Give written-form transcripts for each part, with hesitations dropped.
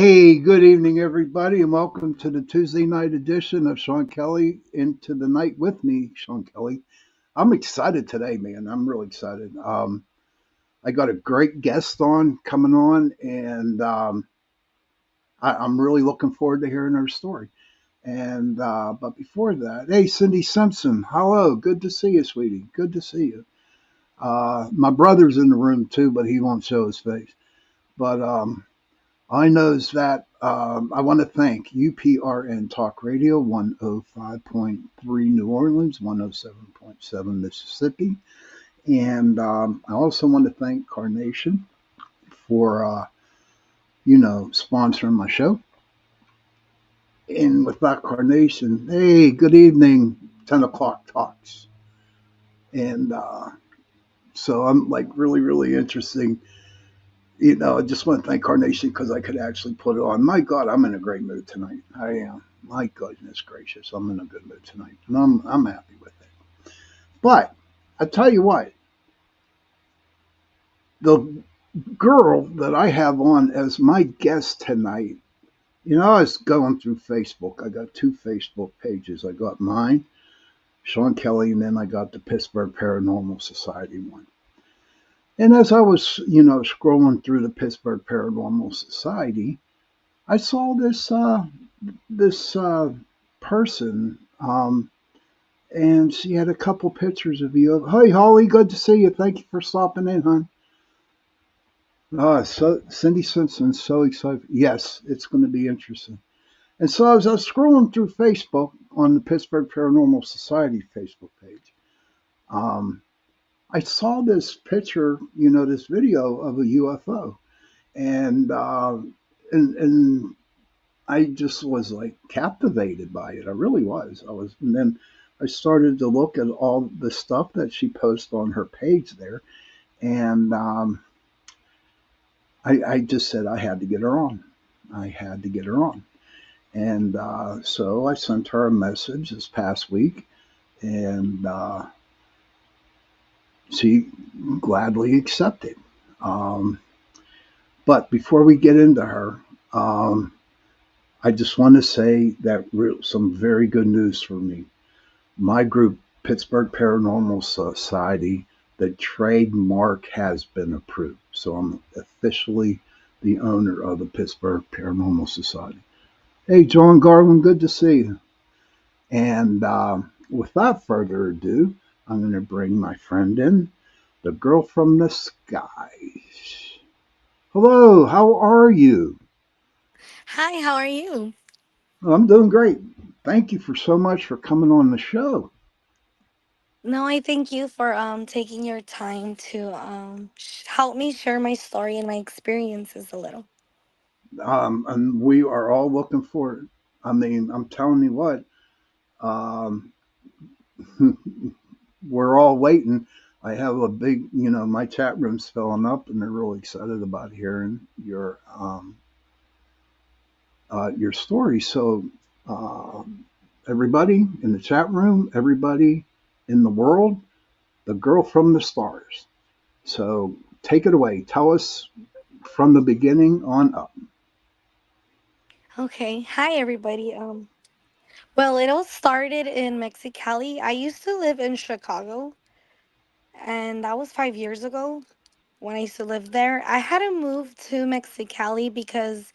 Hey, good evening, everybody, and welcome to the Tuesday night edition of Sean Kelly Into the Night with me, Sean Kelly. I'm excited today, man. I'm really excited. I got a great guest on coming on, and I'm really looking forward to hearing her story. And but before that, hey, Cindy Simpson, hello, good to see you, sweetie. Good to see you. My brother's in the room too, but he won't show his face. But I knows that I want to thank UPRN Talk Radio 105.3 New Orleans, 107.7 Mississippi. And I also want to thank Carnation for, sponsoring my show. And with that, Carnation, hey, good evening, 10 o'clock talks. And so I'm like really, really interesting. I just want to thank Carnation because I could actually put it on. My God, I'm in a great mood tonight. I am. My goodness gracious, I'm in a good mood tonight, and I'm happy with it. But I tell you what, the girl that I have on as my guest tonight, I was going through Facebook. I got two Facebook pages. I got mine, Sean Kelly, and then I got the Pittsburgh Paranormal Society one. And as I was, scrolling through the Pittsburgh Paranormal Society, I saw this person, and she had a couple pictures of you. Hey, Holly, good to see you. Thank you for stopping in, hon. So Cindy Simpson's so excited. Yes, it's going to be interesting. And so as I was scrolling through Facebook on the Pittsburgh Paranormal Society Facebook page, um, I saw this picture, this video of a UFO, and and I just was like captivated by it. I really was. I was, and then I started to look at all the stuff that she posted on her page there, and I just said I had to get her on. I had to get her on, and so I sent her a message this past week, and she gladly accepted. Um, but before we get into her, um, I just want to say that some very good news for me. My group, Pittsburgh Paranormal Society, the trademark has been approved. So I'm officially the owner of the Pittsburgh Paranormal Society. Hey, John Garland, good to see you. And without further ado, I'm going to bring my friend in, the girl from the skies. Hello, how are you? Hi, how are you? I'm doing great. Thank you for so much for coming on the show. No, I thank you for taking your time to help me share my story and my experiences a little. And we are all looking forward. I mean, I'm telling you what, um, we're all waiting. I have a big, my chat room's filling up, and they're really excited about hearing your story. So, uh, everybody in the chat room, everybody in the world, the girl from the stars. So, take it away. Tell us from the beginning on up. Okay, hi everybody. Well, it all started in Mexicali. I used to live in Chicago, and that was 5 years ago when I used to live there. I had to move to Mexicali because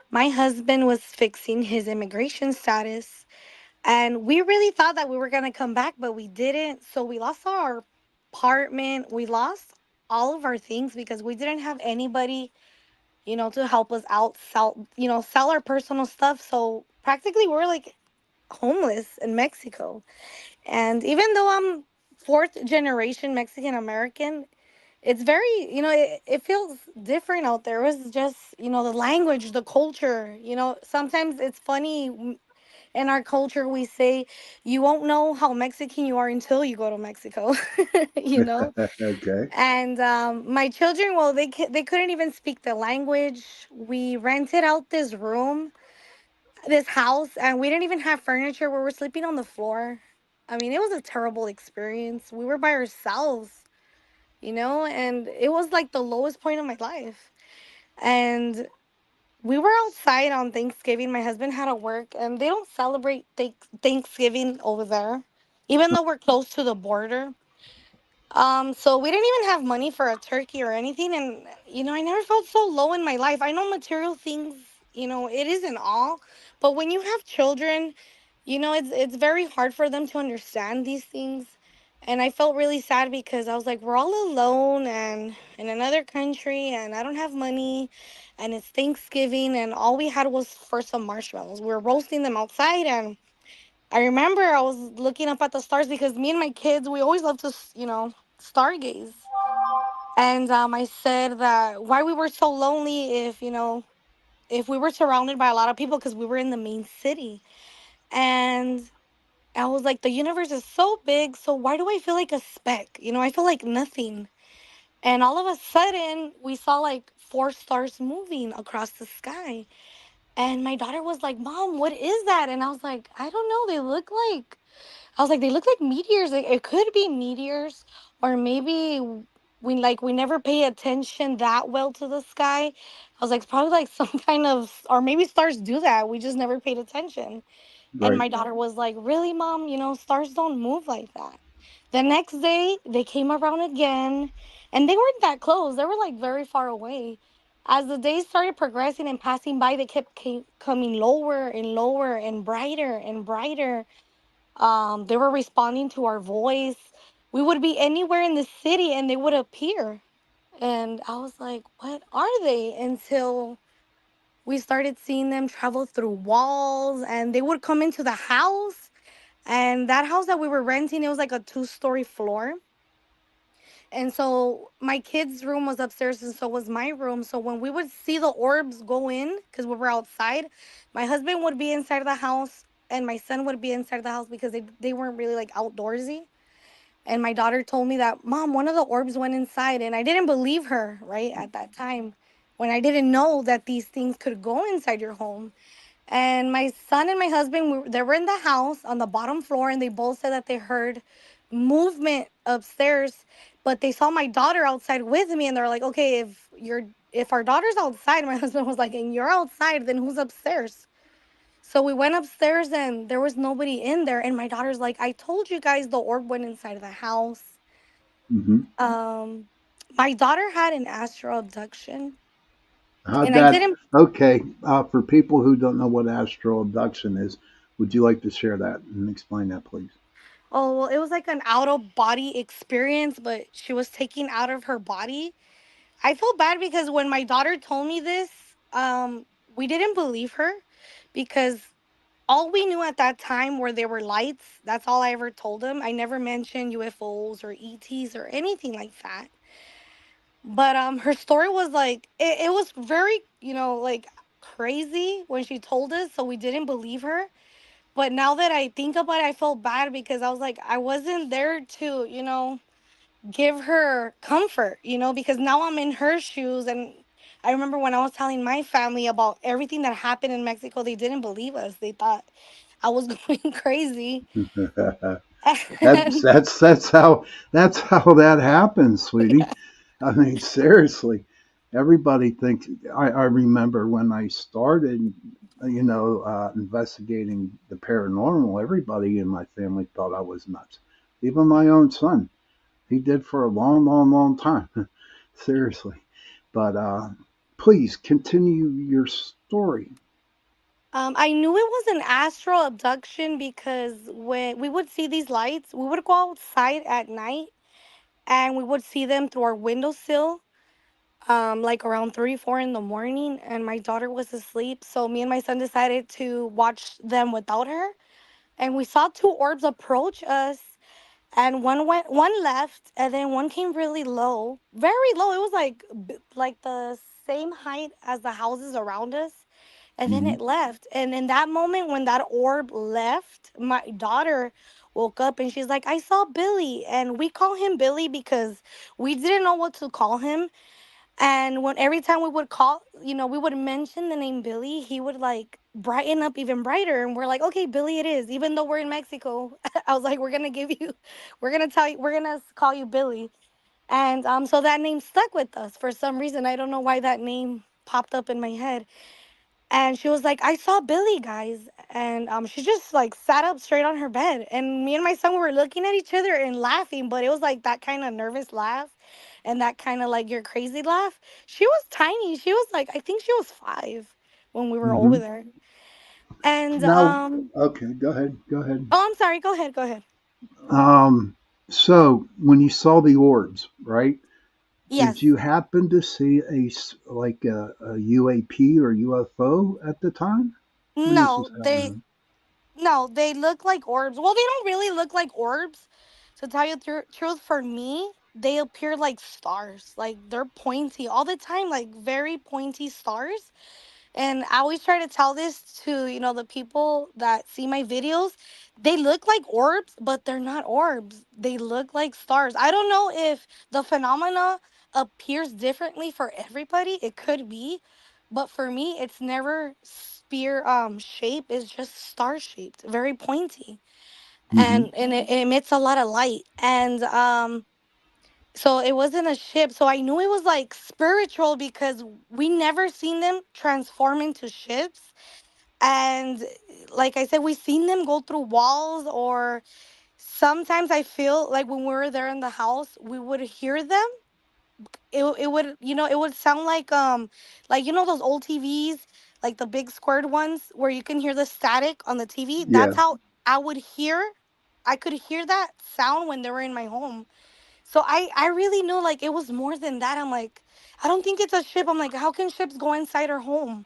my husband was fixing his immigration status. And we really thought that we were going to come back, but we didn't. So we lost our apartment. We lost all of our things because we didn't have anybody, to help us out, sell our personal stuff. So practically we're like homeless in Mexico. And even though I'm fourth generation Mexican American, it's very, it feels different out there. It was just, the language, the culture, sometimes it's funny in our culture we say you won't know how Mexican you are until you go to Mexico. you know Okay. and my children, well, they couldn't even speak the language. We rented out this house, and we didn't even have furniture. We were sleeping on the floor. I mean, it was a terrible experience. We were by ourselves, and it was like the lowest point of my life. And We were outside on Thanksgiving. My husband had to work, and they don't celebrate Thanksgiving over there, even though we're close to the border. So we didn't even have money for a turkey or anything, and I never felt so low in my life. I know material things, it isn't all, but when you have children, it's very hard for them to understand these things. And I felt really sad because I was like, we're all alone and in another country, and I don't have money, and it's Thanksgiving, and all we had was for some marshmallows. We were roasting them outside, and I remember I was looking up at the stars because me and my kids, we always love to, stargaze. And I said that why we were so lonely if we were surrounded by a lot of people because we were in the main city. And I was like, the universe is so big, so why do I feel like a speck? I feel like nothing. And all of a sudden, we saw like four stars moving across the sky. And my daughter was like, Mom, what is that? And I was like, I don't know. I was like, they look like meteors. Like, it could be meteors, or maybe we never pay attention that well to the sky. I was like, it's probably like some kind of, or maybe stars do that. We just never paid attention. And Right. my daughter was like, really, Mom? Stars don't move like that. The next day, they came around again, and they weren't that close. They were like very far away. As the days started progressing and passing by, they kept coming lower and lower and brighter and brighter. They were responding to our voice. We would be anywhere in the city and they would appear. And I was like, what are they? Until we started seeing them travel through walls and they would come into the house. And that house that we were renting, it was like a two-story floor. And so my kids' room was upstairs and so was my room. So when we would see the orbs go in, because we were outside, my husband would be inside of the house and my son would be inside of the house because they weren't really like outdoorsy. And my daughter told me that, Mom, one of the orbs went inside. And I didn't believe her, right, at that time, when I didn't know that these things could go inside your home. And my son and my husband, they were in the house on the bottom floor, and they both said that they heard movement upstairs, but they saw my daughter outside with me, and they're like, "Okay, if our daughter's outside," my husband was like, "and you're outside, then who's upstairs?" So we went upstairs, and there was nobody in there. And my daughter's like, "I told you guys the orb went inside of the house." Hmm. Um, my daughter had an astral abduction, How'd and I that? didn't. Okay. For people who don't know what astral abduction is, would you like to share that and explain that, please? Oh, well, it was like an out of body experience, but she was taken out of her body. I feel bad because when my daughter told me this, we didn't believe her because all we knew at that time were there were lights. That's all I ever told them. I never mentioned UFOs or ETs or anything like that. But her story was like it was very, like crazy when she told us, so we didn't believe her. But now that I think about it, I feel bad because I was like, I wasn't there to, give her comfort, because now I'm in her shoes. And I remember when I was telling my family about everything that happened in Mexico, they didn't believe us. They thought I was going crazy. That's And that's that's how that's how that happens, sweetie. I mean, seriously, everybody thinks. I remember when I started, investigating the paranormal. Everybody in my family thought I was nuts. Even my own son, he did for a long, long, long time. Seriously, but please continue your story. I knew it was an astral abduction because when we would see these lights, we would go outside at night and we would see them through our windowsill, like around 3, 4 in the morning, and my daughter was asleep. So me and my son decided to watch them without her, and we saw two orbs approach us, and one left, and then one came really low, very low. It was like like the same height as the houses around us, and then Hmm. it left. And in that moment when that orb left, my daughter woke up and she's like, I saw Billy. And we call him Billy because we didn't know what to call him. And when every time we would call, we would mention the name Billy, he would like brighten up even brighter. And we're like, okay, Billy, it is. Even though we're in Mexico, I was like, we're gonna tell you, we're gonna call you Billy. And so that name stuck with us for some reason. I don't know why that name popped up in my head. And she was like, I saw Billy, guys. And she just like sat up straight on her bed. And me and my son were looking at each other and laughing, but it was like that kind of nervous laugh and that kind of like you're crazy laugh. She was tiny. She was like, I think she was 5 when we were over Hmm. there. And Now, okay, go ahead. Go ahead. oh, I'm sorry. Go ahead. Go ahead. Um, so when you saw the orbs, right? Did Yes. you happen to see like a UAP or UFO at the time when this was No, they happening? no, they look like orbs. Well, they don't really look like orbs. To tell you the truth, for me, they appear like stars. Like they're pointy all the time, like very pointy stars. And I always try to tell this to, the people that see my videos. They look like orbs, but they're not orbs. They look like stars. I don't know if the phenomena appears differently for everybody. It could be. But for me, it's never spear shape. It's just star shaped, very pointy. Hmm. And it emits a lot of light. And so it wasn't a ship. So I knew it was like spiritual because we never seen them transform into ships. And like I said, we seen them go through walls, or sometimes I feel like when we were there in the house, we would hear them. It would, it would sound like those old TVs, like the big squared ones where you can hear the static on the TV. That's Yeah. how I could hear that sound when they were in my home. So I really knew like it was more than that. I'm like, I don't think it's a ship. I'm like, how can ships go inside our home?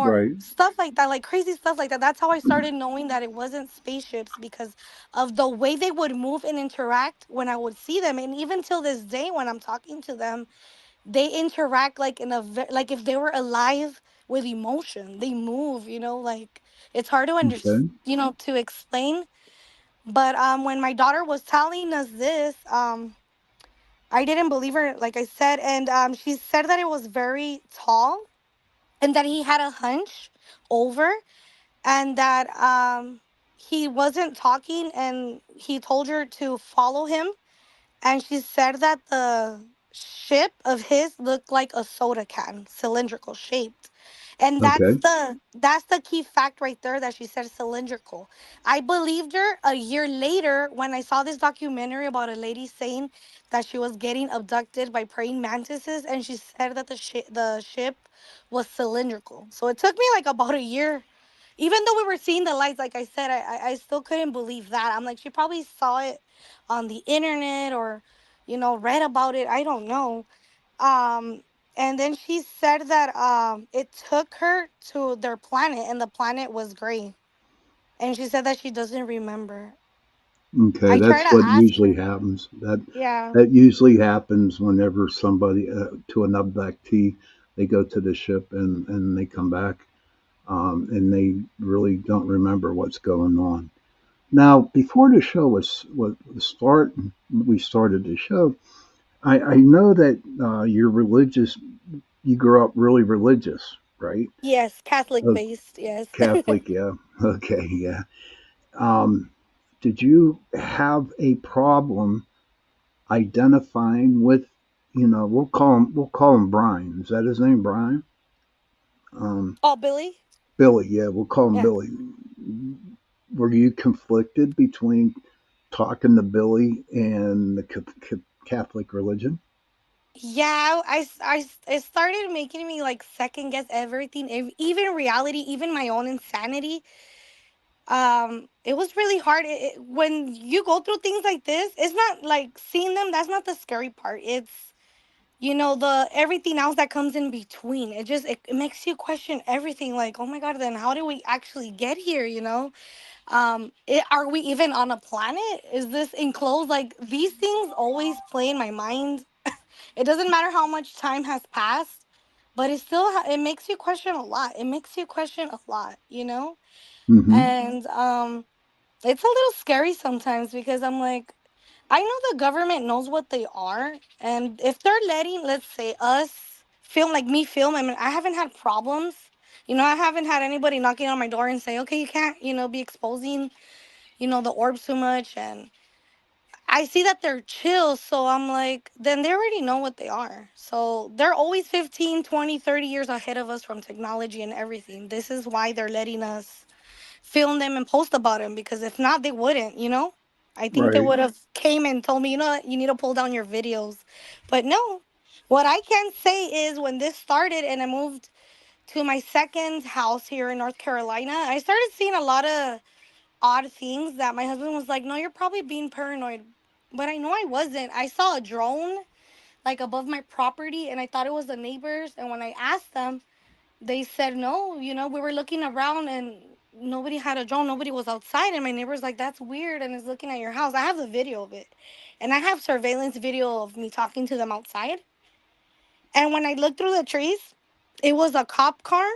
Or Right. stuff like that, like crazy stuff like that. That's how I started knowing that it wasn't spaceships because of the way they would move and interact when I would see them. And even till this day, when I'm talking to them, they interact like like if they were alive with emotion. They move, like it's hard to understand, Okay. to explain. But when my daughter was telling us this, I didn't believe her, like I said, and she said that it was very tall and that he had a hunch over, and that he wasn't talking, and he told her to follow him, and she said that the ship of his looked like a soda can, cylindrical shaped. And Okay. that's the key fact right there, that she said cylindrical. I believed her a year later when I saw this documentary about a lady saying that she was getting abducted by praying mantises, and she said that the ship was cylindrical. So it took me like about a year, even though we were seeing the lights. Like I said, I still couldn't believe that. I'm like, she probably saw it on the internet, or read about it. I don't know. um and then she said that it took her to their planet, and the planet was gray, and she said that she doesn't remember. Okay. I tried That's to what ask usually her. happens. Yeah. That usually happens whenever somebody to an abductee, they go to the ship and they come back, and they really don't remember what's going on. Now, before the show we started the show. I know that you're religious. You grew up really religious, right? Yes, Catholic Uh, based, yes. Catholic, yeah. Okay, yeah. Um, did you have a problem identifying with, we'll call him Brian. Is that his name, Brian? Um, Oh, Billy. Billy, yeah, we'll call him Yeah. Billy. Were you conflicted between talking to Billy and the Catholic religion? Yeah, it started making me like second guess everything, even reality, even my own insanity. It was really hard. When you go through things like this, it's not like seeing them. That's not the scary part. It's the everything else that comes in between. It makes you question everything. Like, oh my god, then how did we actually get here? Are we even on a planet? Is this enclosed? Like these things always play in my mind. It doesn't matter how much time has passed, but it makes you question a lot. It makes you question a lot. Hmm. And it's a little scary sometimes because I'm like, I know the government knows what they are, and if they're letting, let's say, us film, like me film, I mean, I haven't had problems. I haven't had anybody knocking on my door and say, okay, you can't, be exposing, the orbs too much. And I see that they're chill, so I'm like, then they already know what they are. So they're always 15, 20, 30 years ahead of us from technology and everything. This is why they're letting us film them and post about them, because if not, they wouldn't, you know? I think they Right. would have came and told me, you know what, you need to pull down your videos. But no. What I can say is when this started and I moved to my second house here in North Carolina, I started seeing a lot of odd things that my husband was like, "No, you're probably being paranoid." But I know I wasn't. I saw a drone like above my property and I thought it was the neighbors. And when I asked them, they said, "No, you know, we were looking around and nobody had a drone. Nobody was outside." And my neighbor's like, "That's weird." And is looking at your house. I have the video of it. And I have surveillance video of me talking to them outside. And when I looked through the trees, it was a cop car,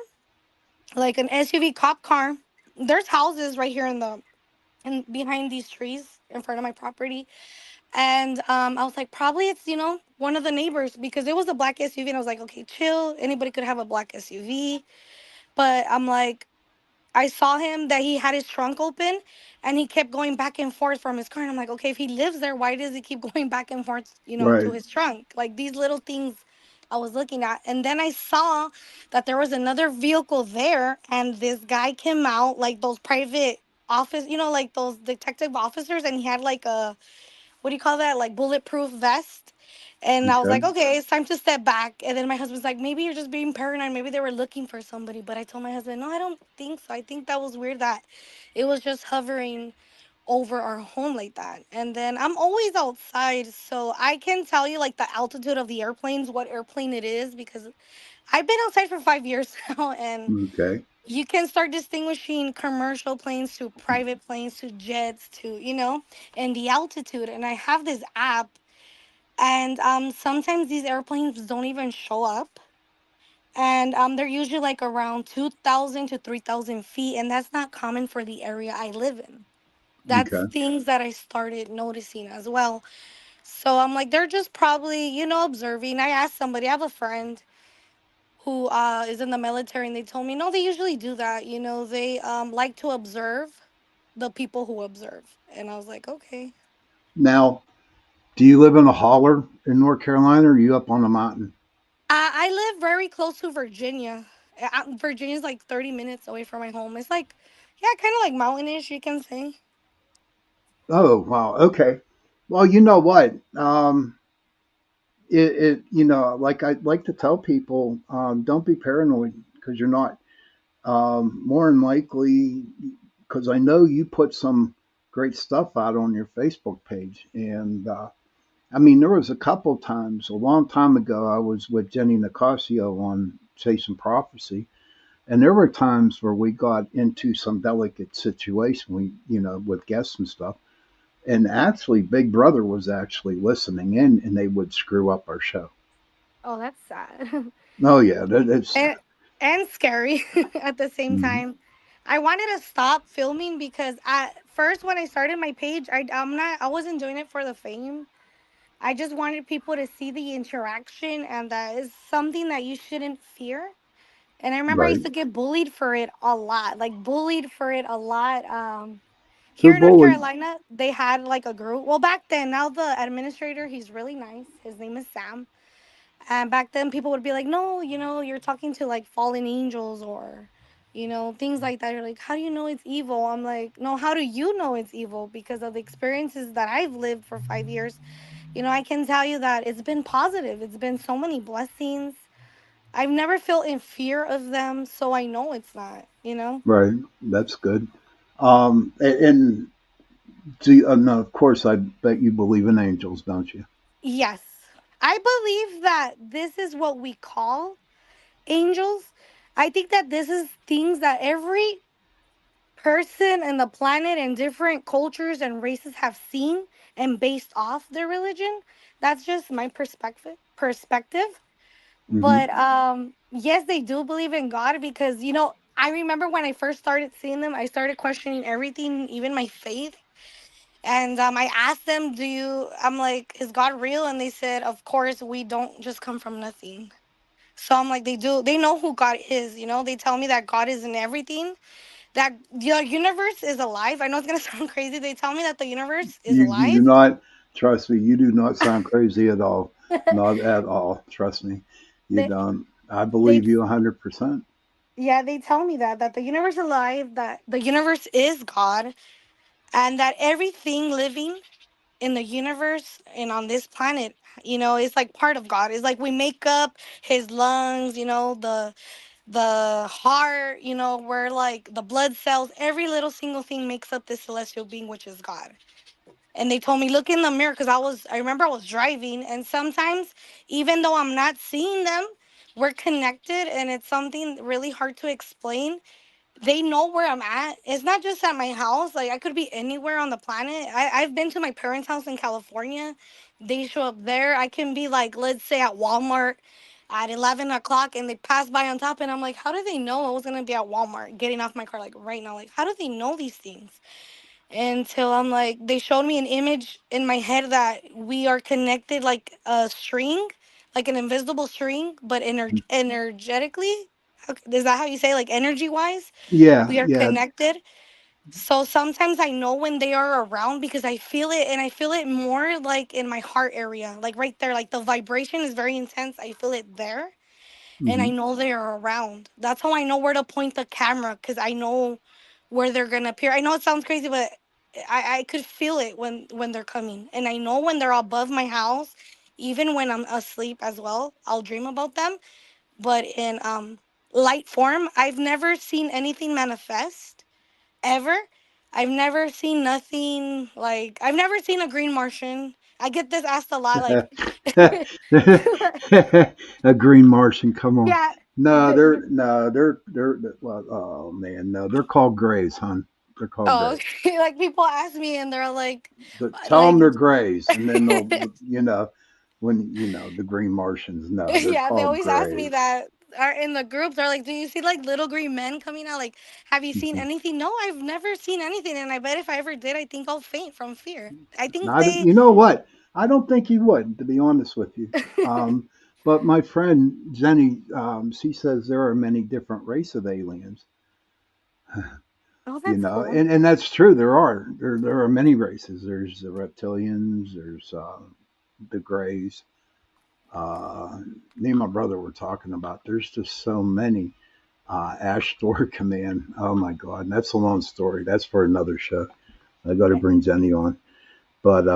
like an SUV cop car. There's houses right here in the and behind these trees in front of my property. And I was like, probably it's, you know, one of the neighbors because it was a black SUV. And I was like, okay, chill. Anybody could have a black SUV. But I'm like, I saw him that he had his trunk open and he kept going back and forth from his car. And I'm like, okay, if he lives there, why does he keep going back and forth, you know, to Right. his trunk? Like these little things I was looking at. And then I saw that there was another vehicle there and this guy came out, like those private office, you know, like those detective officers. And he had like a, what do you call that? Like bulletproof vest. And I was Okay. like, okay, it's time to step back. And then my husband's like, maybe you're just being paranoid. Maybe they were looking for somebody. But I told my husband, no, I don't think so. I think that was weird that it was just hovering over our home like that. And then I'm always outside. So I can tell you like the altitude of the airplanes, what airplane it is, because I've been outside for 5 years now. And Okay. you can start distinguishing commercial planes to private planes to jets to, you know, and the altitude. And I have this app, and sometimes these airplanes don't even show up. And they're usually like around 2,000 to 3,000 feet. And that's not common for the area I live in. That's Okay. things that I started noticing as well. So I'm like, they're just probably, you know, observing. I asked somebody, I have a friend who is in the military, and they told me no, they usually do that, you know, they like to observe the people who observe. And I was like, okay. Now, do you live in a holler in North Carolina, or are you up on a mountain? I live very close to Virginia. Virginia's like 30 minutes away from my home. It's like, yeah, kind of like mountainish, you can say. Oh, wow. Okay. Well, you know what? You know, like I like to tell people, don't be paranoid because you're not. More than likely, because I know you put some great stuff out on your Facebook page, and I mean, there was a couple times a long time ago I was with Jenny Nicasio on Chasing Prophecy, and there were times where we got into some delicate situation, we you know, with guests and stuff. And actually, Big Brother was actually listening in, and they would screw up our show. Oh, that's sad. Oh yeah, it's and, and scary at the same mhm. time. I wanted to stop filming because at first when I started my page, I wasn't doing it for the fame. I just wanted people to see the interaction, and that is something that you shouldn't fear. And I remember I Right. used to get bullied for it a lot, like bullied for it a lot. Who Here in North bullied? Carolina, they had like a group. Well, back then, now the administrator, he's really nice. His name is Sam. And back then, people would be like, no, you know, you're talking to like fallen angels or, you know, things like that. You're like, how do you know it's evil? I'm like, no, how do you know it's evil? Because of the experiences that I've lived for 5 years, you know, I can tell you that it's been positive. It's been so many blessings. I've never felt in fear of them, so I know it's not, you know? Right. That's good. And do you, no, of course, I bet you believe in angels, don't you? Yes. I believe that this is what we call angels. I think that this is things that every person in the planet and different cultures and races have seen and based off their religion. That's just my perspective. Hmm. But yes, they do believe in God because, you know, I remember when I first started seeing them, I started questioning everything, even my faith. And I asked them, do you, I'm like, is God real? And they said, of course, we don't just come from nothing. So I'm like, they do, they know who God is, you know? They tell me that God is in everything, that the universe is alive. I know it's going to sound crazy. They tell me that the universe is You do alive. not. Trust me, you do not sound crazy at all. Not at all. Trust me, you they don't. I they believe you 100%. yeah, they tell me that the universe is alive, that the universe is God, and that everything living in the universe and on this planet, is like part of God. It's like we make up his lungs, the heart, where like the blood cells, every little single thing makes up this celestial being, which is God. And they told me look in the mirror, because I remember I was driving, and sometimes even though I'm not seeing them, we're connected, and it's something really hard to explain. They know where I'm at. It's not just at my house. Like I could be anywhere on the planet. I've been to my parents' house in California. They show up there. I can be like, let's say at Walmart at 11 o'clock, and they pass by on top, and I'm like, how do they know I was gonna be at Walmart getting off my car like right now? Like how do they know these things? Until I'm like, they showed me an image in my head that we are connected like a string, like an invisible string, but energetically. Is that how you say, like energy wise? Yeah, We are yeah. connected. So sometimes I know when they are around because I feel it, and I feel it more like in my heart area, like right there. Like the vibration is very intense. I feel it there, and I Hmm. know they're around. That's how I know where to point the camera, because I know where they're gonna appear. I know it sounds crazy, but I could feel it when they're coming, and I know when they're above my house, even when I'm asleep as well. I'll dream about them, but in light form. I've never seen anything manifest ever. I've never seen nothing like I've never seen a green Martian. I get this asked a lot, like A green Martian, come on. yeah. No, they're well, oh man, no, they're called grays, hon. They're called Oh, grays. okay. Like people ask me, and they're Tell them like, they're grays, and then they'll, when the green Martians. No, they're yeah. They called always ask me grays. that. Are in the groups. They're like, "Do you see like little green men coming out? Like, have you seen Mhm. anything?" No, I've never seen anything, and I bet if I ever did, I think I'll faint from fear. I think Not, they. you know what? I don't think you would, to be honest with you. Um, but my friend Jenny, she says there are many different race of aliens. Oh, that's cool. And that's true. There are many races. There's the reptilians. There's the grays. Uh, Me and my brother were talking about. There's just so many. Ashtor Command. Oh my God, and that's a long story. That's for another show. I got to bring Jenny on, but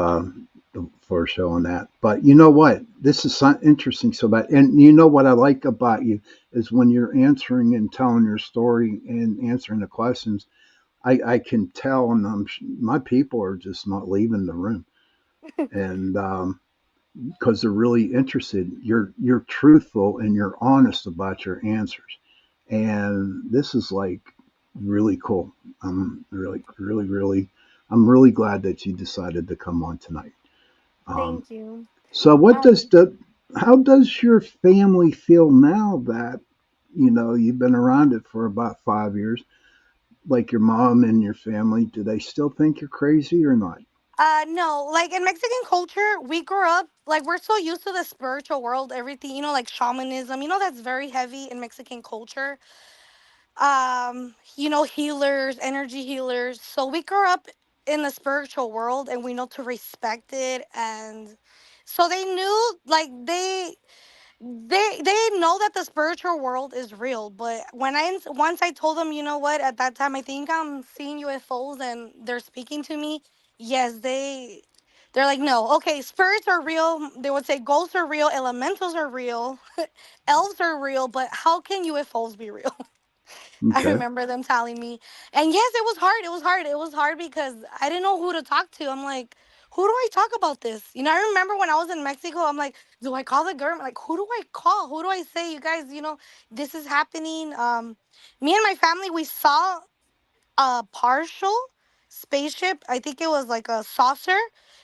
for a show on that. But you know what? This is so interesting. So that, and you know what I like about you is when you're answering and telling your story and answering the questions. I can tell, and my people are just not leaving the room, and because they're really interested. You're truthful and you're honest about your answers, and this is like really cool. I'm really. I'm really glad that you decided to come on tonight. Um, Thank you. so, what does Um, the how does your family feel now that you've been around it for about 5 years? Like your mom and your family, do they still think you're crazy or not? no, like in Mexican culture, we grew up like we're so used to the spiritual world, everything, like shamanism, that's very heavy in Mexican culture. Healers, energy healers. So we grew up in the spiritual world, and we know to respect it, and so they knew, like they know that the spiritual world is real. But once I told them, what, at that time I think I'm seeing UFOs and they're speaking to me. Yes, they're like, no, okay, spirits are real. They would say ghosts are real, elementals are real, elves are real, but how can UFOs be real? I Okay. remember them telling me. And yes, it was hard. It was hard. It was hard because I didn't know who to talk to. I'm like, who do I talk about this? I remember when I was in Mexico, I'm like, do I call the government? Like, who do I call? Who do I say, you guys, this is happening? Me and my family, we saw a partial spaceship. I think it was like a saucer.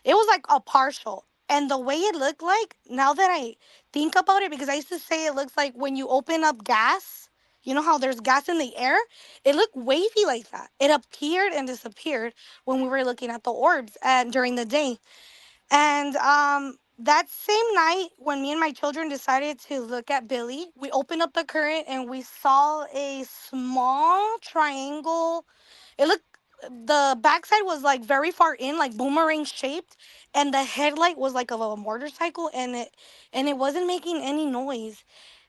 It was like a partial. And the way it looked like, now that I think about it, because I used to say it looks like when you open up gas, you know how there's gas in the air? It looked wavy like that. It appeared and disappeared when we were looking at the orbs and during the day. And that same night, when me and my children decided to look at Billy, we opened up the current and we saw a small triangle. It looked the backside was like very far in, like boomerang shaped, and the headlight was like of a motorcycle, and it wasn't making any noise,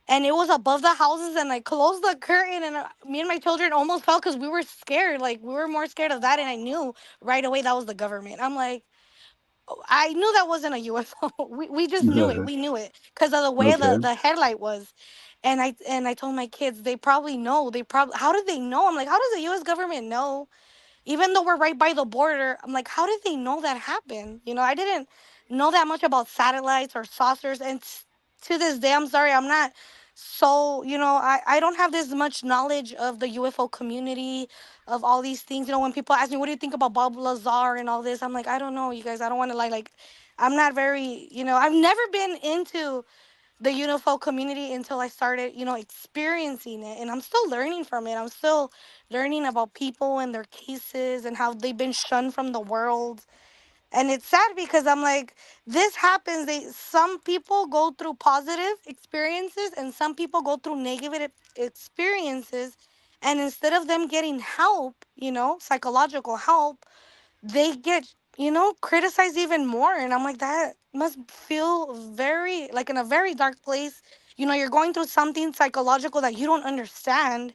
and it was above the houses, and I closed the curtain, and me and my children almost fell because we were scared. Like we were more scared of that, and I knew right away that was the government. I'm like, I knew that wasn't a UFO. We just knew it. We knew it because of the way Okay. the headlight was. And I told my kids, they probably know. They probably, how did they know? I'm like, how does the U.S. government know? Even though we're right by the border, I'm like, how did they know that happened? I didn't know that much about satellites or saucers, and to this day, I'm sorry, I'm not so, I don't have this much knowledge of the UFO community, of all these things. When people ask me, what do you think about Bob Lazar and all this? I'm like, I don't know, you guys. I don't want to lie. Like, I'm not very, I've never been into the UFO community until I started, experiencing it. And I'm still learning from it. I'm still learning about people and their cases and how they've been shunned from the world. And it's sad because I'm like, this happens. Some people go through positive experiences and some people go through negative experiences. And instead of them getting help, psychological help, they get, criticized even more. And I'm like, that must feel very, like, in a very dark place. You're going through something psychological that you don't understand.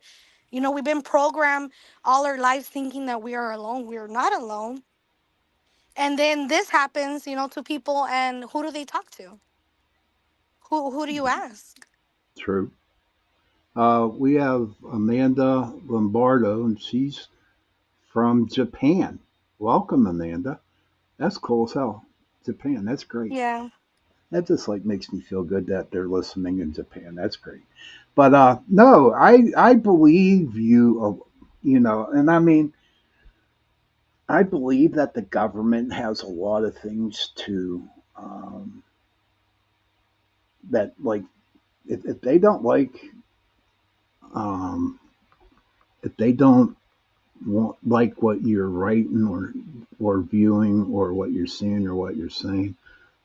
We've been programmed all our lives thinking that we are alone. We are not alone. And then this happens, to people, and who do they talk to? Who do you ask? True. We have Amanda Lombardo, and she's from Japan. Welcome, Amanda. That's cool as hell. Japan, that's great. Yeah. That just like makes me feel good that they're listening in Japan. That's great. But no, I believe you. And I mean, I believe that the government has a lot of things to um, that like if they don't um, if they don't like what you're writing or viewing or what you're seeing or what you're saying,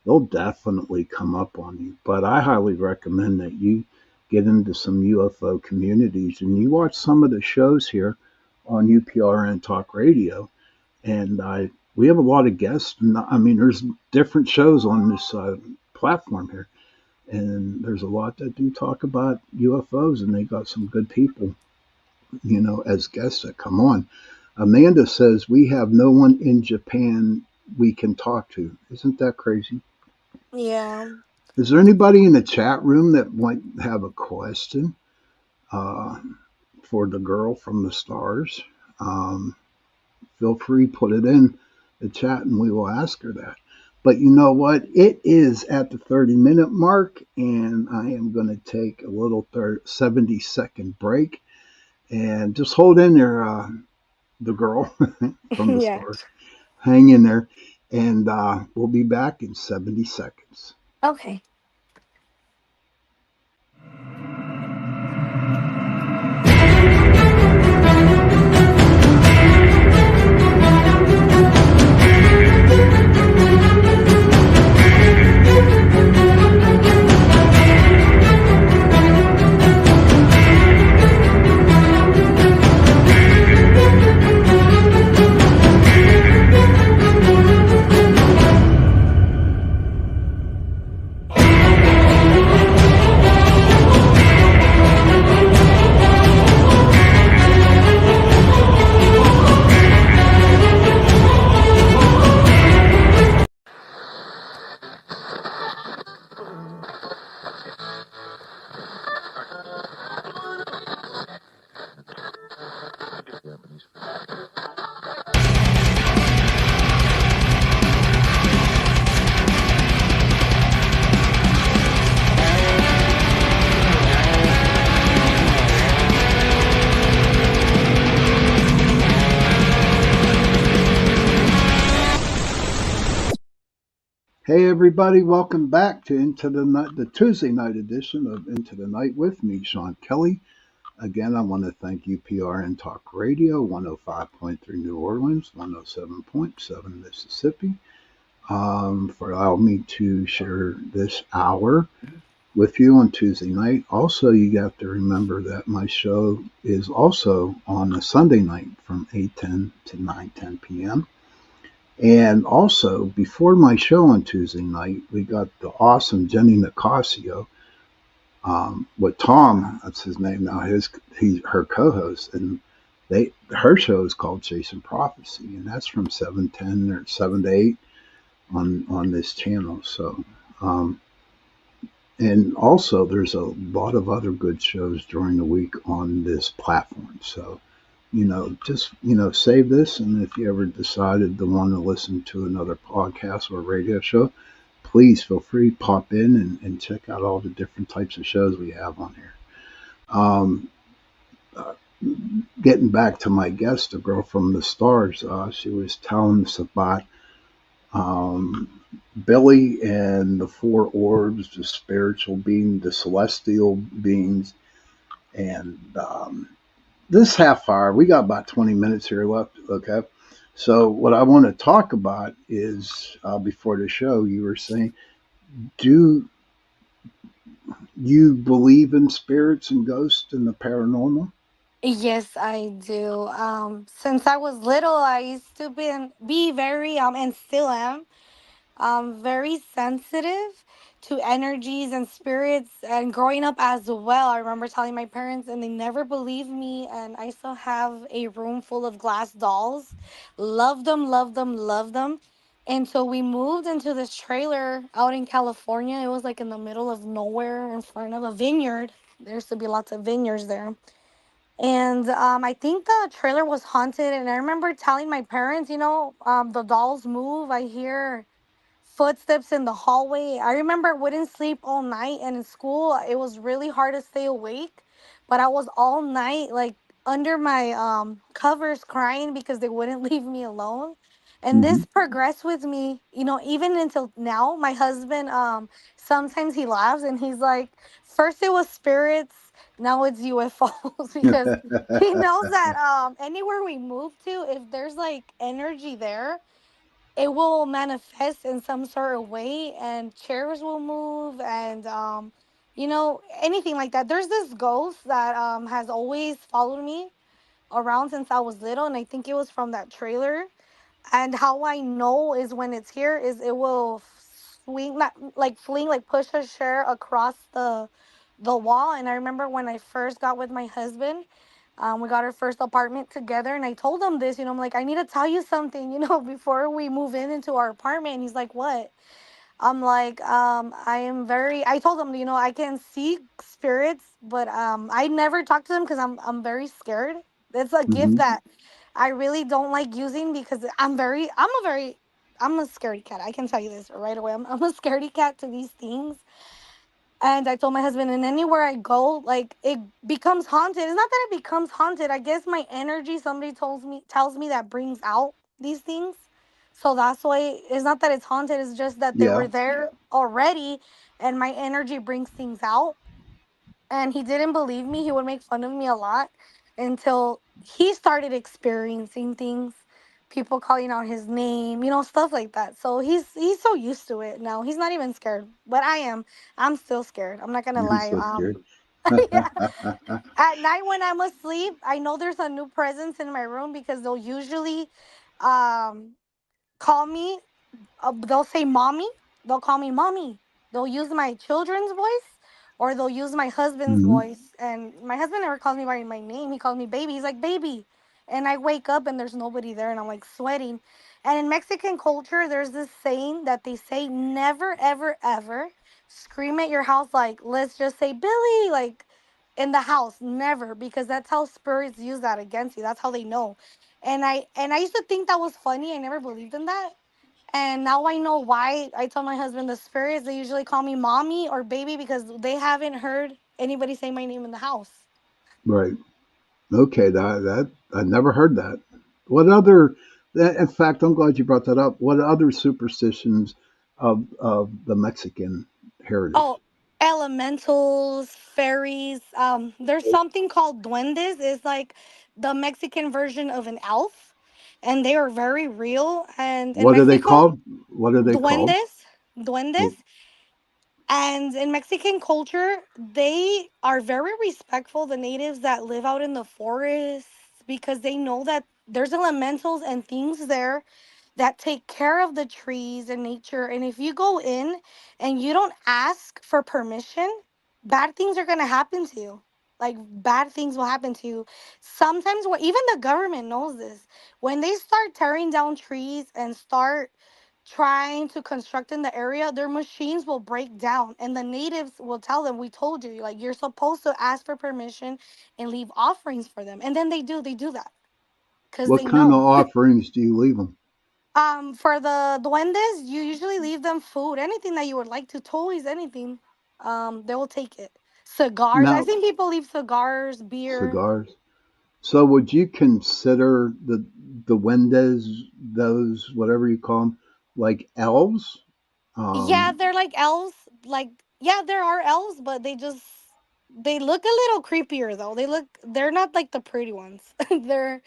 they'll definitely come up on you. But I highly recommend that you get into some UFO communities and you watch some of the shows here on UPRN Talk Radio. And we have a lot of guests. I mean, there's different shows on this platform here, and there's a lot that do talk about UFOs, and they got some good people, as guests that come on. Amanda says we have no one in Japan we can talk to. Isn't that crazy? Yeah. Is there anybody in the chat room that might have a question uh, for the girl from the stars? Um, Feel free, put it in the chat, and we will ask her that. But you know what? It is at the 30-minute mark, and I am going to take a little 70-second break. And just hold in there, the girl from the Yeah. stars. Hang in there, and we'll be back in 70 seconds. Okay. Hey everybody, welcome back to Into the Night, the Tuesday night edition of Into the Night with me, Sean Kelly. Again, I want to thank UPRN Talk Radio, 105.3 New Orleans, 107.7 Mississippi, for allowing me to share this hour with you on Tuesday night. Also, you have to remember that my show is also on a Sunday night from 8:10 to 9:10 p.m. And also, before my show on Tuesday night, we got the awesome Jenny Nicasio with Tom. That's his name now. He's her co-host, and her show is called Chasing Prophecy, and that's from 7:10 or 7 to 8 on this channel. So. Um, and also, there's a lot of other good shows during the week on this platform. So, just, save this. And if you ever decided to want to listen to another podcast or radio show, please feel free to pop in and check out all the different types of shows we have on here. Um, uh, Getting back to my guest, the girl from the stars, she was telling us about um, Billy and the four orbs, the spiritual being, the celestial beings, and this half hour, we got about 20 minutes here left. Okay. So, what I want to talk about is before the show, you were saying, do you believe in spirits and ghosts and the paranormal? Yes, I do. Since I was little, I used to be very and still am very sensitive to energies and spirits. And growing up as well, I remember telling my parents, and they never believed me. And I still have a room full of glass dolls. Love them, love them, love them. And so we moved into this trailer out in California. It was like in the middle of nowhere in front of a vineyard. There used to be lots of vineyards there. And I think the trailer was haunted. And I remember telling my parents, the dolls move. I hear footsteps in the hallway. I remember I wouldn't sleep all night, and in school, it was really hard to stay awake. But I was all night, like under my covers, crying because they wouldn't leave me alone. And Hmm. this progressed with me, even until now. My husband, sometimes he laughs and he's like, first it was spirits, now it's UFOs, because he knows that anywhere we move to, if there's like energy there, it will manifest in some sort of way, and chairs will move, and anything like that. There's this ghost that has always followed me around since I was little, and I think it was from that trailer. And how I know is when it's here is it will swing, not like fling, like push a chair across the wall. And I remember when I first got with my husband, we got our first apartment together, and I told him this. I'm like, I need to tell you something, before we move in into our apartment. And he's like, what? I'm like, I told him, I can see spirits, but I never talk to them because I'm very scared. It's a gift that I really don't like using because I'm a scaredy cat. I can tell you this right away. I'm a scaredy cat to these things. And I told my husband, and anywhere I go, like it becomes haunted. It's not that it becomes haunted. I guess my energy, somebody tells me that brings out these things. So that's why it's not that it's haunted. It's just that they Yeah. were there already, and my energy brings things out. And he didn't believe me. He would make fun of me a lot until he started experiencing things, people calling out his name, stuff like that. So he's so used to it now. He's not even scared, but I am. I'm still scared. I'm not gonna You're lie. so scared. Yeah. At night when I'm asleep, I know there's a new presence in my room because they'll usually um call me, they'll say mommy. They'll call me mommy. They'll use my children's voice, or they'll use my husband's Hmm. voice. And my husband never calls me by my name. He calls me baby. He's like, baby. And I wake up and there's nobody there, and I'm like sweating. And in Mexican culture, there's this saying that they say, never, ever, ever scream at your house, like, let's just say Billy, like in the house. Never, because that's how spirits use that against you. That's how they know. And I used to think that was funny. I never believed in that, and now I know why. I tell my husband, the spirits, they usually call me mommy or baby because they haven't heard anybody say my name in the house. Right. Okay. That I never heard that. What other? In fact, I'm glad you brought that up. What other superstitions of the Mexican heritage? Oh, elementals, fairies. There's something called duendes. It's like the Mexican version of an elf, and they are very real. And in What are they Mexico, called? What are they called? duendes, duendes. Well, And in Mexican culture, they are very respectful, the natives that live out in the forests, because they know that there's elementals and things there that take care of the trees and nature. And if you go in and you don't ask for permission, bad things are going to happen to you. Like bad things will happen to you. Sometimes, even the government knows this. When they start tearing down trees and start trying to construct in the area, their machines will break down, and the natives will tell them, "We told you, like you're supposed to ask for permission and leave offerings for them." And then they do that because What they kind of know. offerings do you leave them? For the duendes, you usually leave them food, anything that you would like to, toys, anything. They will take it. Cigars. I Now, think people leave cigars, beer. cigars. So, would you consider the Wendes, those whatever you call them, like elves? Yeah, Um, they're like elves. Like, yeah, there are elves, but they look a little creepier though. They're not like the pretty ones. They're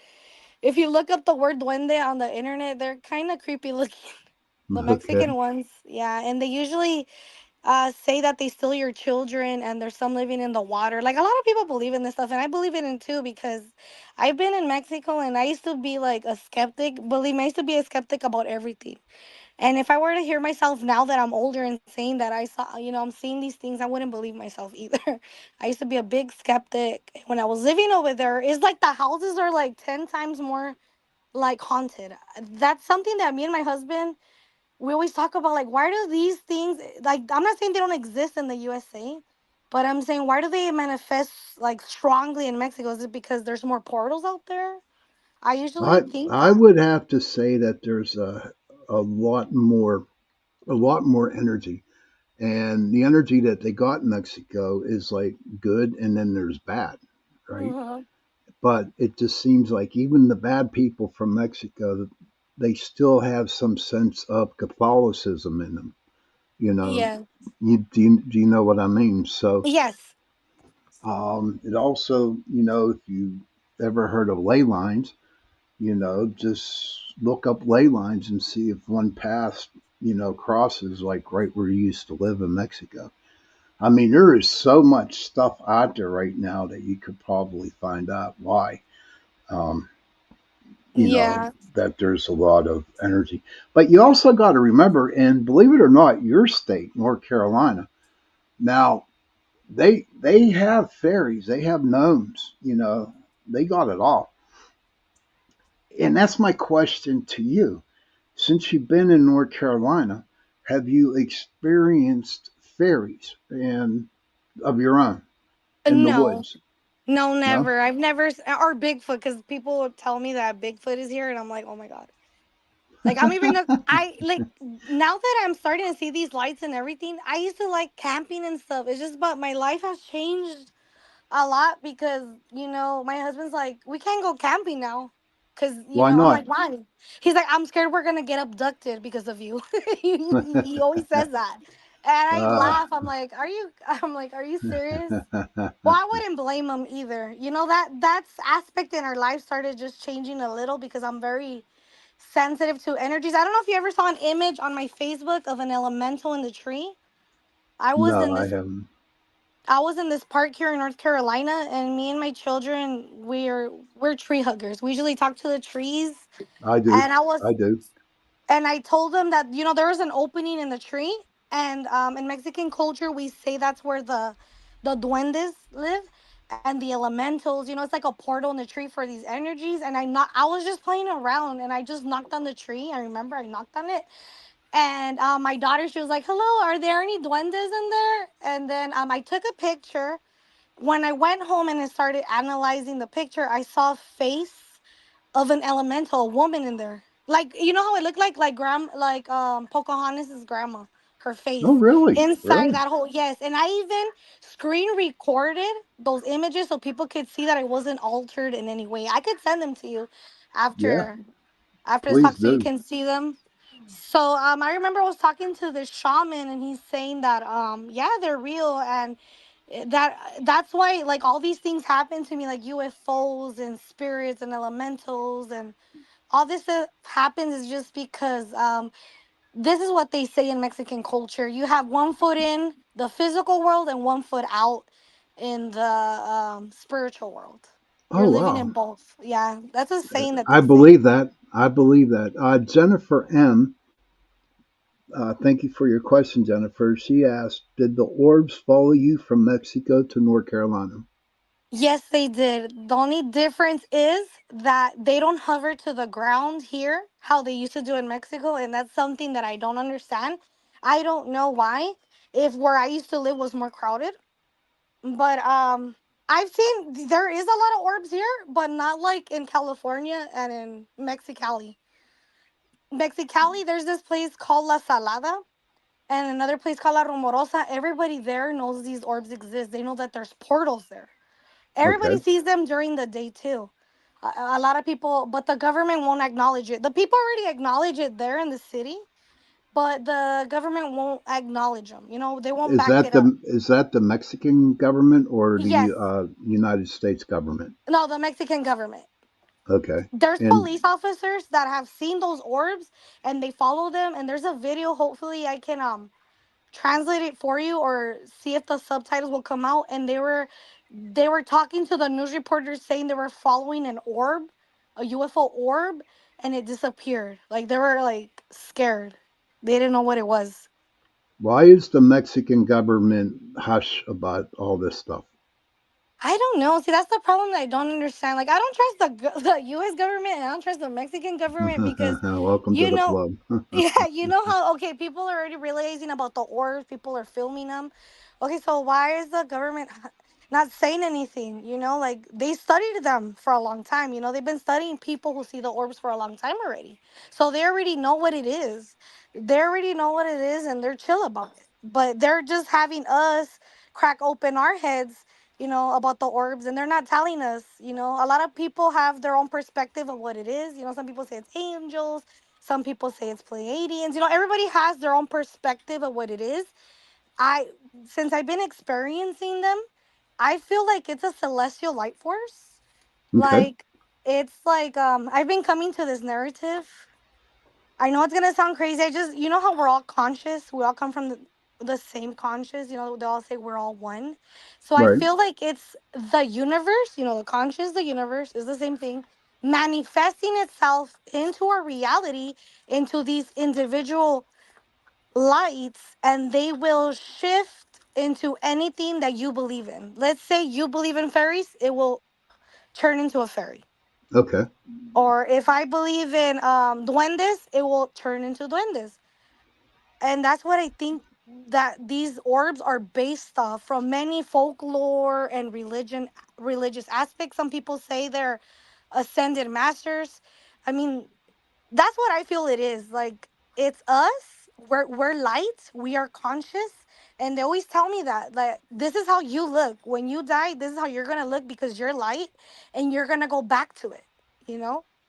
If you look up the word duende on the internet, they're kind of creepy looking. The Mexican okay, ones, yeah, and they usually say that they steal your children, and there's some living in the water. Like a lot of people believe in this stuff, and I believe in it too because I've been in Mexico and I used to be like a skeptic. Believe me, I used to be a skeptic about everything. And if I were to hear myself now that I'm older and saying that I saw, I'm seeing these things, I wouldn't believe myself either. I used to be a big skeptic when I was living over there. It's like the houses are like 10 times more like haunted. That's something that me and my husband, we always talk about, like, why do these things, like, I'm not saying they don't exist in the USA, but I'm saying why do they manifest like strongly in Mexico? Is it because there's more portals out there? I usually think I that. would have to say that there's a a lot more energy, and the energy that they got in Mexico is like good, and then there's bad, right? Hmm. But it just seems like even the bad people from Mexico, they still have some sense of Catholicism in them. You know, Yeah. do you know what I mean? So Yes. it also, if you ever heard of ley lines, just look up ley lines and see if one path, crosses like right where you used to live in Mexico. I mean, there is so much stuff out there right now that you could probably find out why. Um, you know, Yeah. that there's a lot of energy. But you also got to remember, and believe it or not, your state, North Carolina, now they have fairies, they have gnomes, they got it all. And that's my question to you. Since you've been in North Carolina, have you experienced fairies and of your own in the No. woods? No, No? never. I've never or Bigfoot, because people would tell me that Bigfoot is here, and I'm like, oh my god. Like I'm even I like now that I'm starting to see these lights and everything. I used to like camping and stuff. It's just, but my life has changed a lot because my husband's like, we can't go camping now, because Why I'm not? like, why? He's like, I'm scared we're gonna get abducted because of you. He always says that, and I Ah. laugh. I'm like, are you? I'm like, are you serious? Well, I wouldn't blame him either. That's aspect in our life started just changing a little because I'm very sensitive to energies. I don't know if you ever saw an image on my Facebook of an elemental in the tree. I was No, in I this haven't. I was in this park here in North Carolina, and me and my children, we're tree huggers. We usually talk to the trees, I do. and I do. I told them that there was an opening in the tree, and in Mexican culture we say that's where the duendes live, and the elementals. It's like a portal in the tree for these energies. And I was just playing around, and I just knocked on the tree. I remember I knocked on it, and my daughter, she was like, "Hello, are there any duendes in there?" And then I took a picture. When I went home and I started analyzing the picture, I saw a face of an elemental, a woman in there. Like, you know how it looked like Pocahontas's grandma, her face Oh, really? inside Really? that whole, yes. And I even screen recorded those images so people could see that it wasn't altered in any way. I could send them to you Yeah. after this Please talk so you do. can see them. So I remember I was talking to this shaman, and he's saying that yeah, they're real. And that's why, like, all these things happen to me, like UFOs and spirits and elementals, and all this happens is just because This is what they say in Mexican culture. You have one foot in the physical world and one foot out in the spiritual world. Oh, You're living wow. in both. Yeah, that's a saying that I they say. believe that. I believe that. Jennifer M., thank you for your question, Jennifer. She asked, did the orbs follow you from Mexico to North Carolina? Yes, they did. The only difference is that they don't hover to the ground here how they used to do in Mexico, and that's something that I don't understand. I don't know why. If where I used to live was more crowded, but I've seen there is a lot of orbs here, but not like in California and in Mexicali. Mexicali, there's this place called La Salada and another place called La Rumorosa. Everybody there knows these orbs exist. They know that there's portals there. Everybody Okay. sees them during the day too. A lot of people, but the government won't acknowledge it. The people already acknowledge it there in the city, but the government won't acknowledge them. You know, they won't back it up. Is that the Mexican government or the Yes, United States government? no, the Mexican government. Okay. There's And police officers that have seen those orbs and they follow them. And there's a video. Hopefully, I can translate it for you or see if the subtitles will come out. And they were talking to the news reporters saying they were following an orb, a UFO orb, and it disappeared. Like they were like scared. They didn't know what it was. why is the Mexican government hush about all this stuff? I don't know. See, that's the problem that I don't understand. Like, I don't trust the U.S. government, and I don't trust the Mexican government because, Welcome to you the know, club. yeah, you know how okay, people are already realizing about the orbs. People are filming them. Okay, so why is the government not saying anything? You know, like they studied them for a long time. You know, they've been studying people who see the orbs for a long time already, so they already know what it is. They already know what it is, and they're chill about it. But they're just having us crack open our heads, about the orbs, and they're not telling us. A lot of people have their own perspective of what it is. Some people say it's angels, some people say it's Pleiadians. Everybody has their own perspective of what it is. I, since I've been experiencing them, I feel like it's a celestial light force. Okay. Like it's like I've been coming to this narrative. I know it's gonna sound crazy. I just, how we're all conscious. We all come from the same conscious. They all say we're all one. So I Right. feel like it's the universe. The conscious, the universe is the same thing, manifesting itself into our reality, into these individual lights, and they will shift into anything that you believe in. Let's say you believe in fairies, it will turn into a fairy. Okay. Or if I believe in duendes, it will turn into duendes. And that's what I think that these orbs are based off from many folklore and religious aspects. Some people say they're ascended masters. I mean, that's what I feel it is. Like it's us. We're light. We are conscious. And they always tell me that like this is how you look when you die. This is how you're gonna look because you're light, and you're gonna go back to it.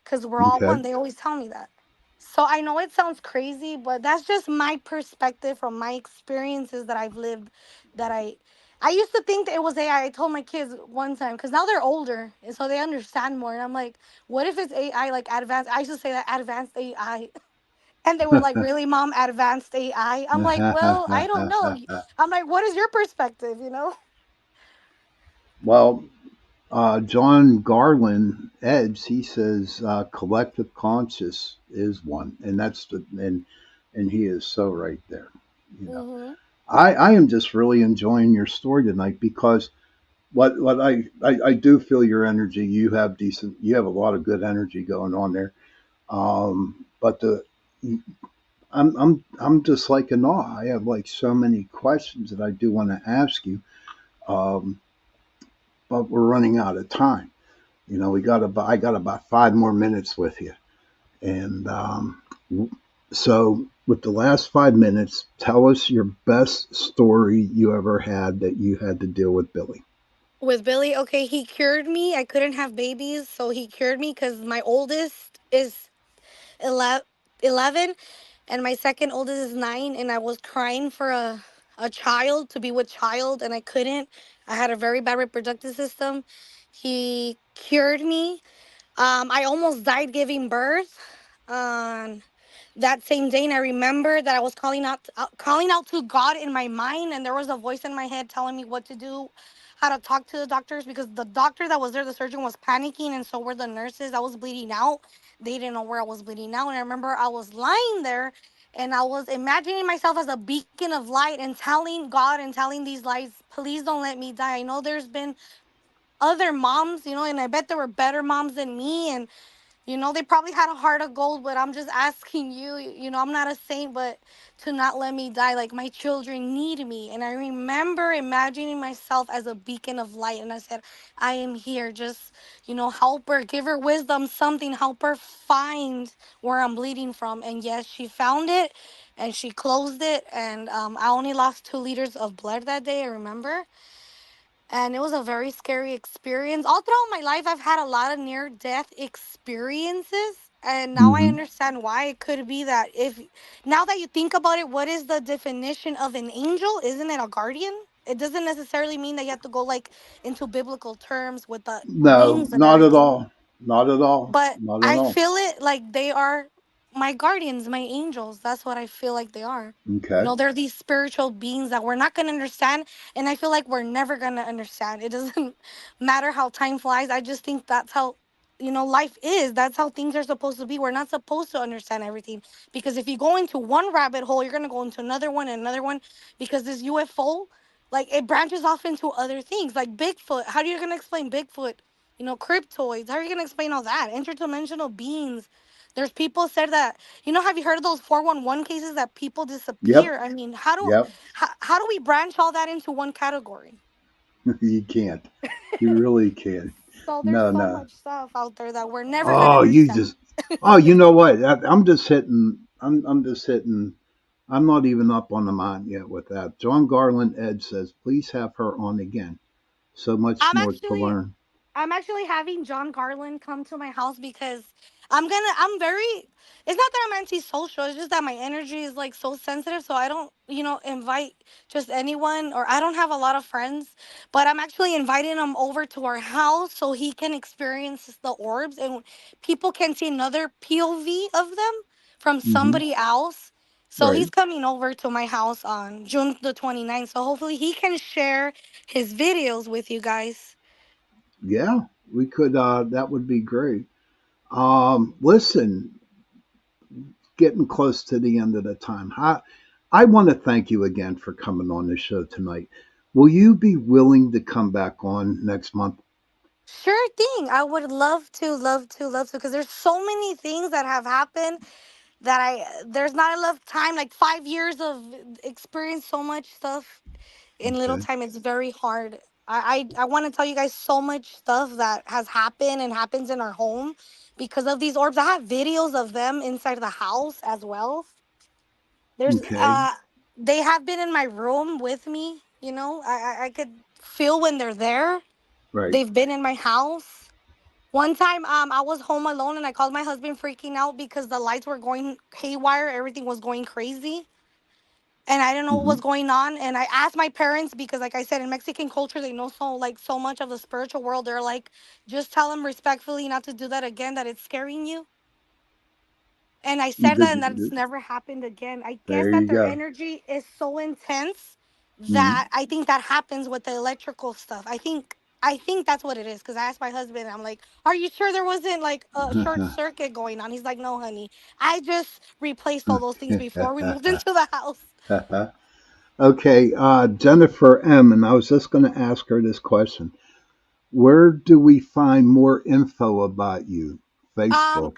Because we're all Okay. one. They always tell me that. So I know it sounds crazy, but that's just my perspective from my experiences that I've lived. That I used to think that it was AI. I told my kids one time because now they're older and so they understand more. And I'm like, what if it's AI like advanced? I used to say that advanced AI. And they were like, really, mom, advanced AI? I'm like, well, I don't know. I'm like, what is your perspective, Well, John Garland Eds, he says collective conscious is one, and and he is so right there. You know, Mm-hmm. I am just really enjoying your story tonight because what I do feel your energy. You have a lot of good energy going on there. But I'm just like in awe. I have like so many questions that I do want to ask you, um, but we're running out of time. I got about 5 more minutes with you, and so with the last 5 minutes, tell us your best story you ever had that you had to deal with Billy. With Billy, okay, he cured me. I couldn't have babies, so he cured me because my oldest is 11, 11, and my second oldest is 9, and I was crying for a child, to be with child, and I couldn't. I had a very bad reproductive system. He cured me. I almost died giving birth. Um, that same day, and I remember that I was calling out to God in my mind, and there was a voice in my head telling me what to do, how to talk to the doctors, because the doctor that was there, the surgeon, was panicking, and so were the nurses. I was bleeding out. They didn't know where I was bleeding out, and I remember I was lying there, and I was imagining myself as a beacon of light and telling God and telling these lies, please don't let me die. I know there's been other moms, and I bet there were better moms than me, and they probably had a heart of gold, but I'm just asking you, I'm not a saint, but to not let me die. Like, my children need me. And I remember imagining myself as a beacon of light. And I said, I am here. Just, help her, give her wisdom, something, help her find where I'm bleeding from. And yes, she found it and she closed it. And I only lost 2 liters of blood that day, I remember, and it was a very scary experience. All throughout my life, I've had a lot of near death experiences, and now I Hmm. understand why. It could be that, if now that you think about it, what is the definition of an angel? Isn't it a guardian? It doesn't necessarily mean that you have to go like into biblical terms with the No, wings and not at everything, all. Not at all. but Not at I all. feel it like they are my guardians, my angels. That's what I feel like they are. Okay. They're these spiritual beings that we're not going to understand. And I feel like we're never going to understand. It doesn't matter how time flies. I just think that's how, life is. That's how things are supposed to be. We're not supposed to understand everything. Because if you go into one rabbit hole, you're going to go into another one and another one. Because this UFO, like, it branches off into other things, like Bigfoot. How are you going to explain Bigfoot? Cryptoids. How are you going to explain all that? Interdimensional beings. There's people said that, have you heard of those 411 cases that people Yep. disappear? I mean, how do Yep. how do we branch all that into one category? You can't. You really can't. So there's No, so no. much stuff out there that we're never gonna Oh, you understand. just. Oh, you know what? I'm just hitting. I'm just hitting. I'm not even up on the mount yet with that. John Garland Ed says, please have her on again. So much I'm more to actually learn. I'm actually having John Garland come to my house because I'm very, it's not that I'm antisocial, it's just that my energy is like so sensitive, so I don't, invite just anyone, or I don't have a lot of friends, but I'm actually inviting him over to our house so he can experience the orbs and people can see another POV of them from Hmm. somebody else. So Right. he's coming over to my house on June the 29th. So hopefully he can share his videos with you guys. Yeah, we could. That would be great. Listen, getting close to the end of the time. I want to thank you again for coming on the show tonight. Will you be willing to come back on next month? Sure thing. I would love to, love to, love to, because there's so many things that have happened that there's not enough time. Like 5 years of experience, so much stuff in little Okay. time. It's very hard. I want to tell you guys so much stuff that has happened and happens in our home because of these orbs. I have videos of them inside the house as well. There's Okay. they have been in my room with me. I could feel when they're there. Right. They've been in my house. One time, I was home alone and I called my husband freaking out because the lights were going haywire. Everything was going crazy. And I didn't know what Hmm. was going on. And I asked my parents because, like I said, in Mexican culture, they know so much of the spiritual world. They're like, just tell them respectfully not to do that again, that it's scaring you. And I You said that, did. and that's never happened again. I guess There that you their go. energy is so intense Hmm. that I think that happens with the electrical stuff. I think that's what it is. Because I asked my husband, I'm like, "Are you sure there wasn't like a short circuit going on?" He's like, "No, honey. I just replaced all those things before we moved into the house." Okay, Jennifer M. And I was just going to ask her this question. Where do we find more info about you? Um, Facebook.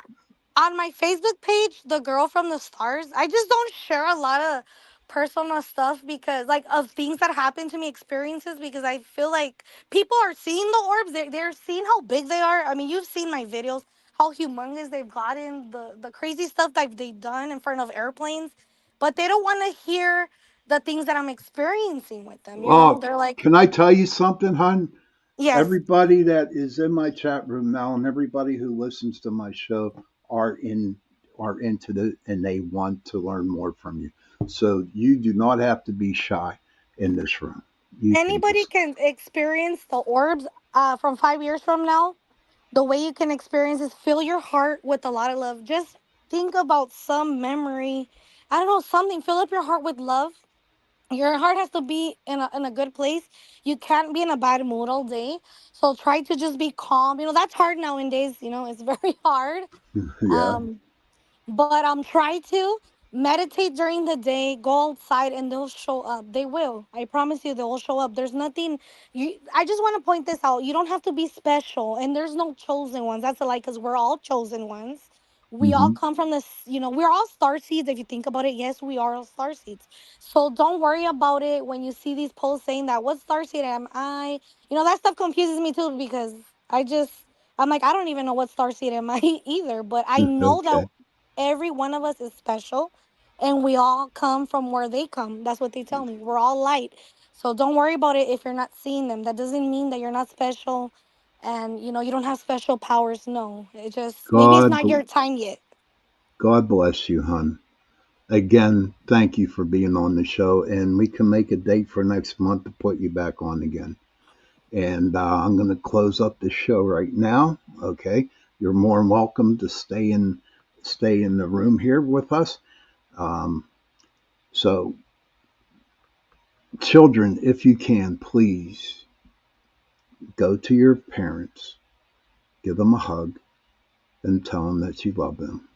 on my Facebook page, The Girl from the Stars, I just don't share a lot of personal stuff because, like, of things that happened to me, experiences, because I feel like people are seeing the orbs. They're seeing how big they are. I mean, you've seen my videos, how humongous they've gotten, the crazy stuff that they've done in front of airplanes, but they don't want to hear the things that I'm experiencing with them. Oh, They're like, can I tell you something, hon? yes. Everybody that is in my chat room now and everybody who listens to my show are in are into the and they want to learn more from you. So you do not have to be shy in this room. You can Anybody just can experience the orbs from 5 years from now. The way you can experience is fill your heart with a lot of love. Just think about some memory. I don't know, something. Fill up your heart with love. Your heart has to be in a good place. You can't be in a bad mood all day. So try to just be calm. That's hard nowadays. It's very hard. Yeah. Um, but try to meditate during the day, go outside, and they'll show up. They will. I promise you, they will show up. There's nothing. I just want to point this out. You don't have to be special, and there's no chosen ones. That's a lie, because we're all chosen ones. We all Hmm. come from this. We're all star seeds. If you think about it, yes, we are all star seeds. So don't worry about it when you see these posts saying that, what star seed am I? That stuff confuses me too, because I just. I'm like, I don't even know what star seed am I either, but I know that Okay. every one of us is special, and we all come from where they come. That's what they tell me. We're all light. So don't worry about it if you're not seeing them. That doesn't mean that you're not special, and you don't have special powers. No. It just, maybe it's God, not your time yet. God bless you, hon. Again, thank you for being on the show, and we can make a date for next month to put you back on again. And I'm going to close up the show right now. Okay, you're more than welcome to stay in the room here with us. Um, so, children, if you can, please go to your parents, give them a hug, and tell them that you love them.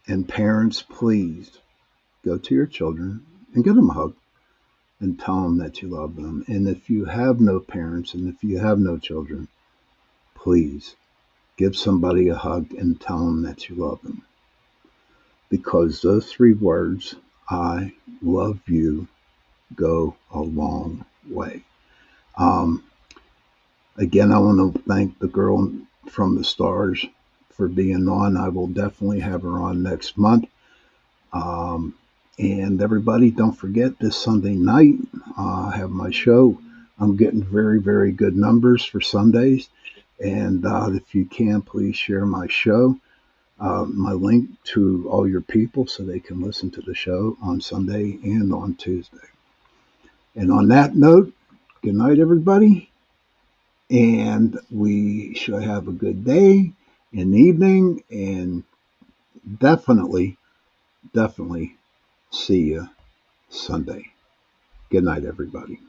And parents, please go to your children and give them a hug and tell them that you love them. And if you have no parents and if you have no children, please give somebody a hug and tell them that you love them. Because those three words, I love you, go a long way. Um, Again, I want to thank the girl from the stars for being on. I will definitely have her on next month. Um, and everybody, don't forget this Sunday night, I have my show. I'm getting very, very good numbers for Sundays. And if you can, please share my show, my link to all your people so they can listen to the show on Sunday and on Tuesday. And on that note, good night, everybody. And we should have a good day and evening. And definitely, definitely see you Sunday. Good night, everybody.